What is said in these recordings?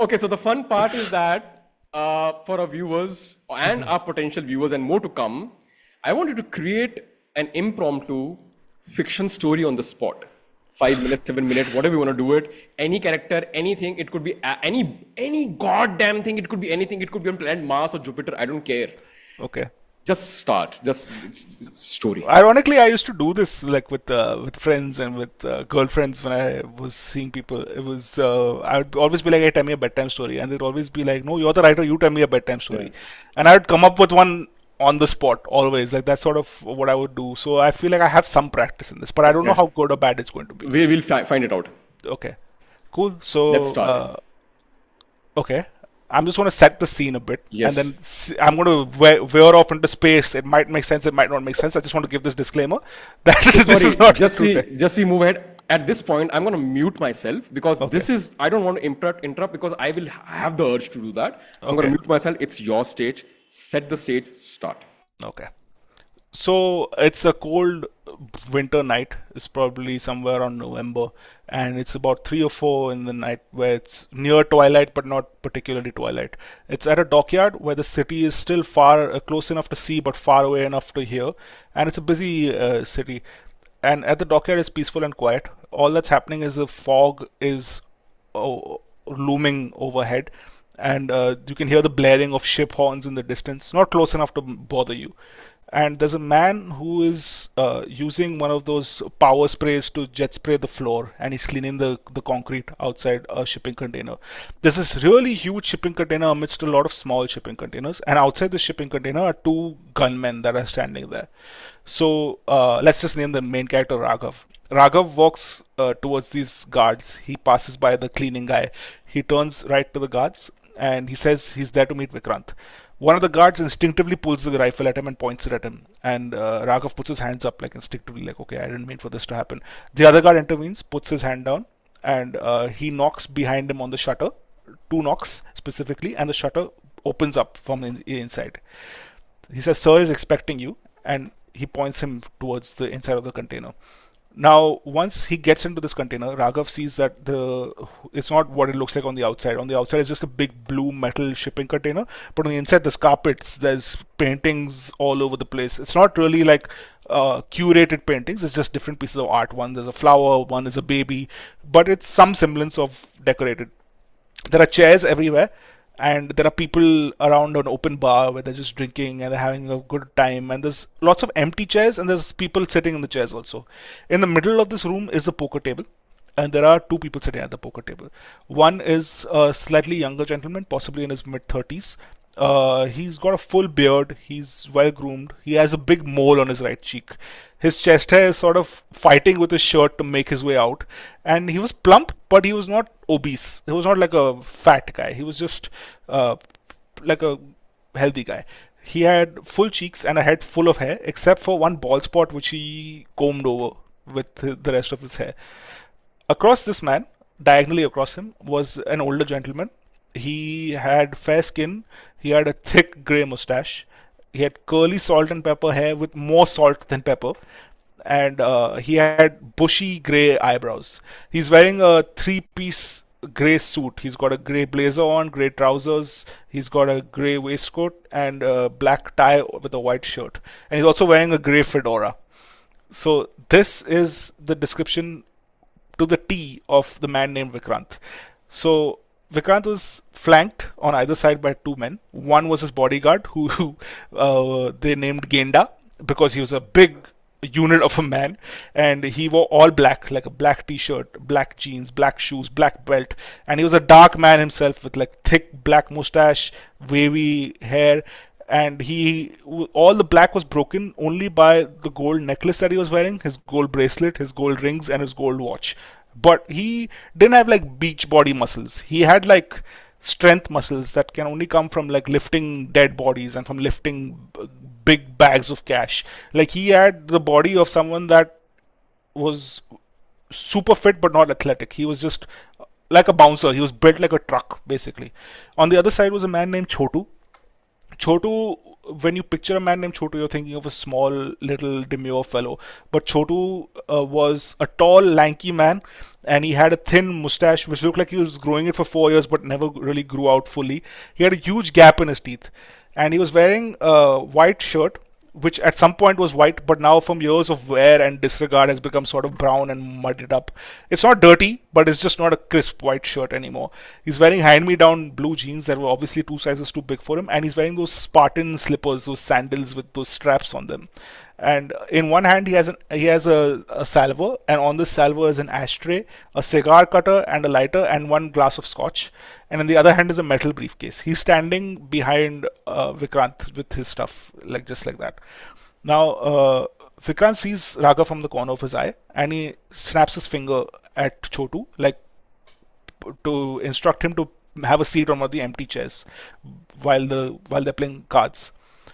Okay, so the fun part is that for our viewers and our potential viewers and more to come, I wanted to create an impromptu fiction story on the spot. 5 minutes, 7 minutes, whatever you want to do it. Any character, anything. It could be any goddamn thing. It could be anything. It could be on planet Mars or Jupiter. I don't care. Okay. Just start. Just it's story. Ironically, I used to do this like with friends and with girlfriends when I was seeing people. It was I would always be like, "Hey, tell me a bedtime story," and they'd always be like, "No, you're the writer. You tell me a bedtime Yeah. story," and I would come up with one on the spot always. Like that's sort of what I would do. So I feel like I have some practice in this, but I don't know Okay. how good or bad it's going to be. We'll find it out. Okay, cool. Let's So start. okay. I'm just going to set the scene a bit, and Yes. then I'm going to veer off into space. It might make sense, it might not make sense. I just want to give this disclaimer that So this is sorry, not a true test. just we move ahead. At this point, I'm gonna mute myself because Okay, this is I don't want to interrupt because I will have the urge to do that. I'm gonna okay, mute myself. It's your stage. Set the stage. Start. okay. So it's a cold winter night. It's probably somewhere around November, and it's about 3 or 4 in the night where it's near twilight, but not particularly twilight. It's at a dockyard where the city is still far close enough to see, but far away enough to hear, and it's a busy city. And at the dockyard, it's peaceful and quiet. All that's happening is the fog is looming overhead, and you can hear the blaring of ship horns in the distance, not close enough to bother you. And there's a man who is using one of those power sprays to jet spray the floor, and he's cleaning the concrete outside a shipping container. There's this really huge shipping container amidst a lot of small shipping containers, and outside the shipping container are two gunmen that are standing there. So let's just name the main character Raghav. Raghav walks towards these guards. He passes by the cleaning guy. He turns right to the guards and he says he's there to meet Vikrant. One of the guards instinctively pulls the rifle at him and points it at him. And Raghav puts his hands up like instinctively, like, okay, I didn't mean for this to happen. The other guard intervenes, puts his hand down, and he knocks behind him on the shutter, 2 knocks specifically, and the shutter opens up from the inside. He says, "Sir is expecting you," and he points him towards the inside of the container. Now, once he gets into this container, Raghav sees that it's not what it looks like on the outside. On the outside, it's just a big blue metal shipping container, but on the inside, there's carpets, there's paintings all over the place. It's not really like curated paintings. It's just different pieces of art. One there's a flower, one is a baby, but it's some semblance of decorated. There are chairs everywhere, and there are people around an open bar where they're just drinking and they're having a good time, and there's lots of empty chairs and there's people sitting in the chairs also. In the middle of this room is a poker table, and there are two people sitting at the poker table. One is a slightly younger gentleman, possibly in his mid 30s. He's got a full beard, he's well groomed, he has a big mole on his right cheek. His chest hair is sort of fighting with his shirt to make his way out, and he was plump, but he was not obese. He was not like a fat guy, he was just uh, like a healthy guy. He had full cheeks and a head full of hair, except for one bald spot which he combed over with the rest of his hair. Across this man, diagonally across him, was an older gentleman. He had fair skin, he had a thick grey mustache, he had curly salt and pepper hair with more salt than pepper, and he had bushy grey eyebrows. He's wearing a 3 piece grey suit. He's got a grey blazer on, grey trousers, he's got a grey waistcoat, and a black tie with a white shirt. And he's also wearing a grey fedora. So, this is the description to the T of the man named Vikrant. So Vikrant was flanked on either side by two men. One was his bodyguard, who they named Genda because he was a big unit of a man, and he wore all black, like a black t-shirt, black jeans, black shoes, black belt, and he was a dark man himself with like thick black mustache, wavy hair, and all the black was broken only by the gold necklace that he was wearing, his gold bracelet, his gold rings, and his gold watch. But he didn't have like beach body muscles. He had like strength muscles that can only come from like lifting dead bodies and from lifting big bags of cash. Like he had the body of someone that was super fit but not athletic. He was just like a bouncer. He was built like a truck basically. On the other side was a man named Chotu. Chotu when you picture a man named Chotu, you're thinking of a small, little, demure fellow. But Chotu was a tall, lanky man, and he had a thin mustache which looked like he was growing it for 4 years but never really grew out fully. He had a huge gap in his teeth, and he was wearing a white shirt which at some point was white, but now from years of wear and disregard has become sort of brown and muddied up. It's not dirty, but it's just not a crisp white shirt anymore. He's wearing hand-me-down blue jeans that were obviously 2 sizes too big for him, and he's wearing those Spartan slippers, those sandals with those straps on them. And in one hand he has a salver, and on this salver is an ashtray, a cigar cutter, and a lighter, and one glass of scotch. And in the other hand is a metal briefcase. He's standing behind Vikrant with his stuff, like just like that. Now Vikrant sees Raghav from the corner of his eye, and he snaps his finger at Chotu, like to instruct him to have a seat on one of the empty chairs while they're playing cards.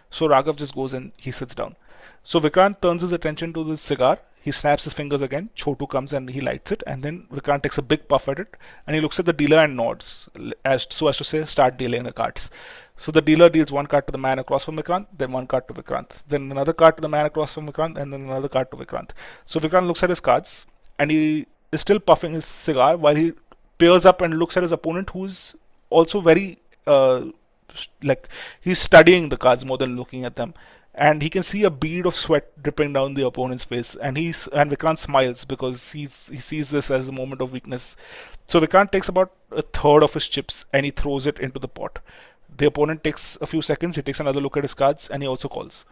So Raghav just goes and he sits down. So Vikrant turns his attention to the cigar. He snaps his fingers again. Chotu comes and he lights it, and then Vikrant takes a big puff at it, and he looks at the dealer and nods, as to say, start dealing the cards. So the dealer deals one card to the man across from Vikrant, then one card to Vikrant, then another card to the man across from Vikrant, and then another card to Vikrant. So Vikrant looks at his cards, and he is still puffing his cigar while he peers up and looks at his opponent, who's also very like he's studying the cards more than looking at them, and he can see a bead of sweat dripping down the opponent's face, and Vikrant smiles because he sees this as a moment of weakness. So Vikrant takes about a third of his chips and he throws it into the pot. The opponent takes a few seconds, he takes another look at his cards, and he also calls.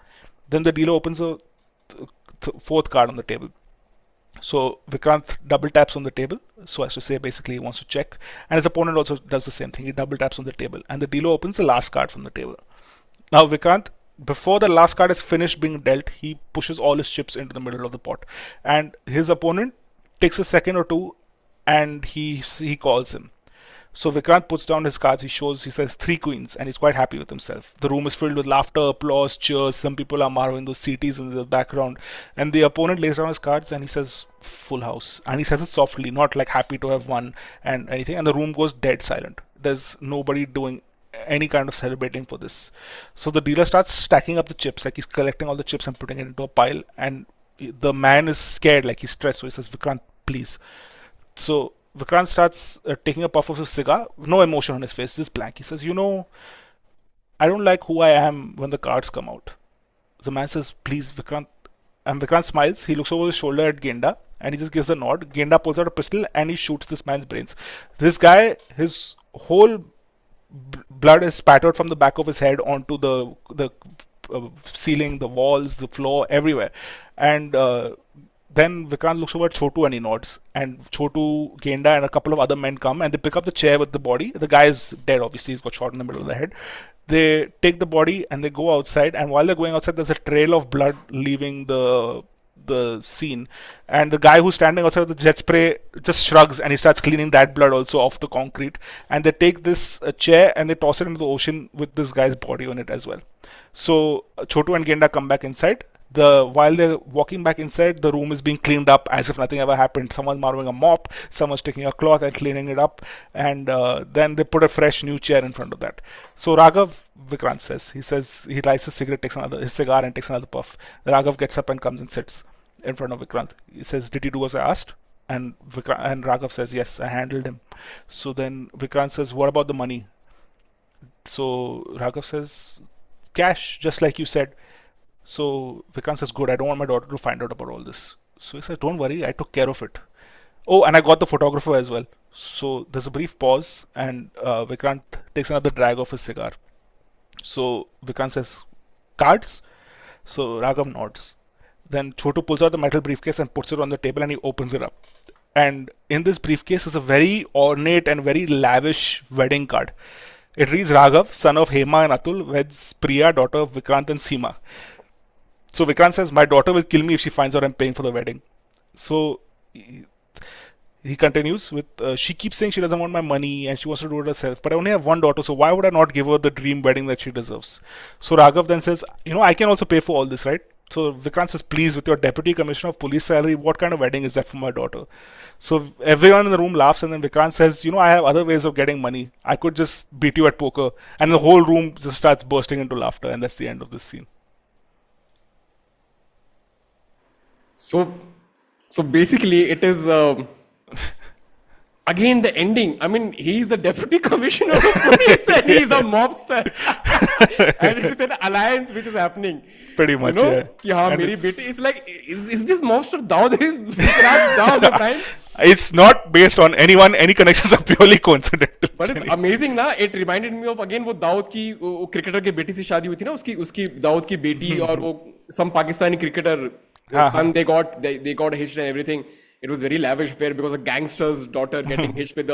Then the dealer opens a fourth card on the table. So Vikrant double taps on the table, so as to say basically he wants to check, and his opponent also does the same thing. He double taps on the table, and the dealer opens the last card from the table. Now Vikrant, before the last card is finished being dealt, he pushes all his chips into the middle of the pot, and his opponent takes a second or two, and he calls him. So Vikrant puts down his cards, he says 3 queens, and he's quite happy with himself. The room is filled with laughter, applause, cheers, some people are marveling those CTs in the background, and the opponent lays down his cards and he says full house, and he says it softly, not like happy to have won and anything, and the room goes dead silent. There's nobody doing any kind of celebrating for this. So the dealer starts stacking up the chips, like he's collecting all the chips and putting it into a pile, and the man is scared, like he's stressed, so he says, Vikrant, please. So Vikrant starts taking a puff of his cigar, no emotion on his face, just blank. He says, I don't like who I am when the cards come out. The man says, please, Vikrant. And Vikrant smiles. He looks over his shoulder at Genda, and he just gives a nod. Genda pulls out a pistol and he shoots this man's brains. This guy, his whole blood is spattered from the back of his head onto the ceiling, the walls, the floor, everywhere. And then Vikrant looks over at Chotu and he nods. And Chotu, Genda, and a couple of other men come and they pick up the chair with the body. The guy is dead, obviously, he's got shot in the middle of the head. They take the body and they go outside. And while they're going outside, there's a trail of blood leaving the scene. And the guy who's standing outside with the jet spray just shrugs and he starts cleaning that blood also off the concrete. And they take this chair and they toss it into the ocean with this guy's body on it as well. So Chotu and Genda come back inside. While they're walking back inside, the room is being cleaned up as if nothing ever happened. Someone's borrowing a mop, someone's taking a cloth and cleaning it up, and then they put a fresh new chair in front of that. So Raghav, Vikrant says, he lights his cigar and takes another puff. Raghav gets up and comes and sits in front of Vikrant. He says, did you do as I asked? And Raghav says, yes, I handled him. So then Vikrant says, what about the money? So Raghav says, cash, just like you said. So Vikrant says, good, I don't want my daughter to find out about all this. So he says, don't worry, I took care of it. Oh, and I got the photographer as well. So there's a brief pause and Vikrant takes another drag of his cigar. So Vikrant says, cards? So Raghav nods. Then Chotu pulls out the metal briefcase and puts it on the table and he opens it up. And in this briefcase is a very ornate and very lavish wedding card. It reads, Raghav, son of Hema and Atul, weds Priya, daughter of Vikrant and Seema. So Vikrant says, my daughter will kill me if she finds out I'm paying for the wedding. So he continues with, she keeps saying she doesn't want my money and she wants to do it herself, but I only have one daughter, so why would I not give her the dream wedding that she deserves? So Raghav then says, I can also pay for all this, right? So Vikrant says, please, with your deputy commissioner of police salary, what kind of wedding is that for my daughter? So everyone in the room laughs, and then Vikrant says, I have other ways of getting money. I could just beat you at poker. And the whole room just starts bursting into laughter, and that's the end of this scene. So basically, it is again the ending. I mean, he's the deputy commissioner of police and he's a mobster, and it's an alliance which is happening. Pretty much, yeah. कि हाँ मेरी बेटी. It's like, is this mobster Daud is Daud the prime? It's not based on anyone. Any connections are purely coincidental. But it's amazing ना. It reminded me of again वो दाऊद की cricketer के बेटी से शादी हुई थी ना, उसकी दाऊद की बेटी और वो some Pakistani cricketer son they got hitched and everything. It was very lavish affair because a gangster's daughter getting hitched with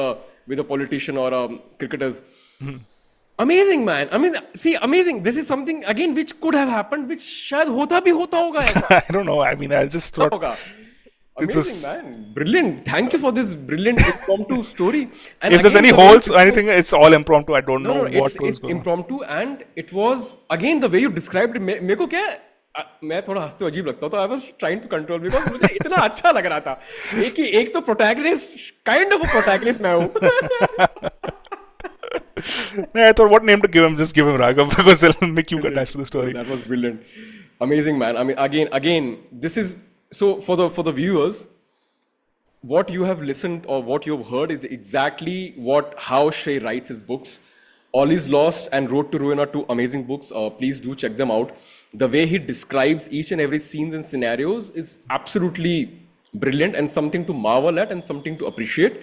a politician or a cricketer's. Amazing, man. I mean, see, amazing. This is something again which could have happened, which शायद होता भी होता होगा ऐसा. I don't know. I mean, I just thought. Amazing, man. Brilliant. Thank you for this brilliant impromptu story. And if there's any holes or anything, it's all impromptu. I don't know what it's impromptu, and it was again the way you described it. मेरे को क्या मैं थोड़ा हंसते अजीब लगता तो I was trying to control because मुझे इतना अच्छा लग रहा था. एक तो protagonist, kind of a protagonist मैं हूँ. I thought what name to give him, just give him Raghav because it'll make you attached to the story. That was brilliant. Amazing, man. I mean, again, this is so for the viewers, what you have listened or what you've heard is exactly how Shrey writes his books. All Is Lost and Road to Ruin are two amazing books. Please do check them out. The way he describes each and every scenes and scenarios is absolutely brilliant and something to marvel at and something to appreciate.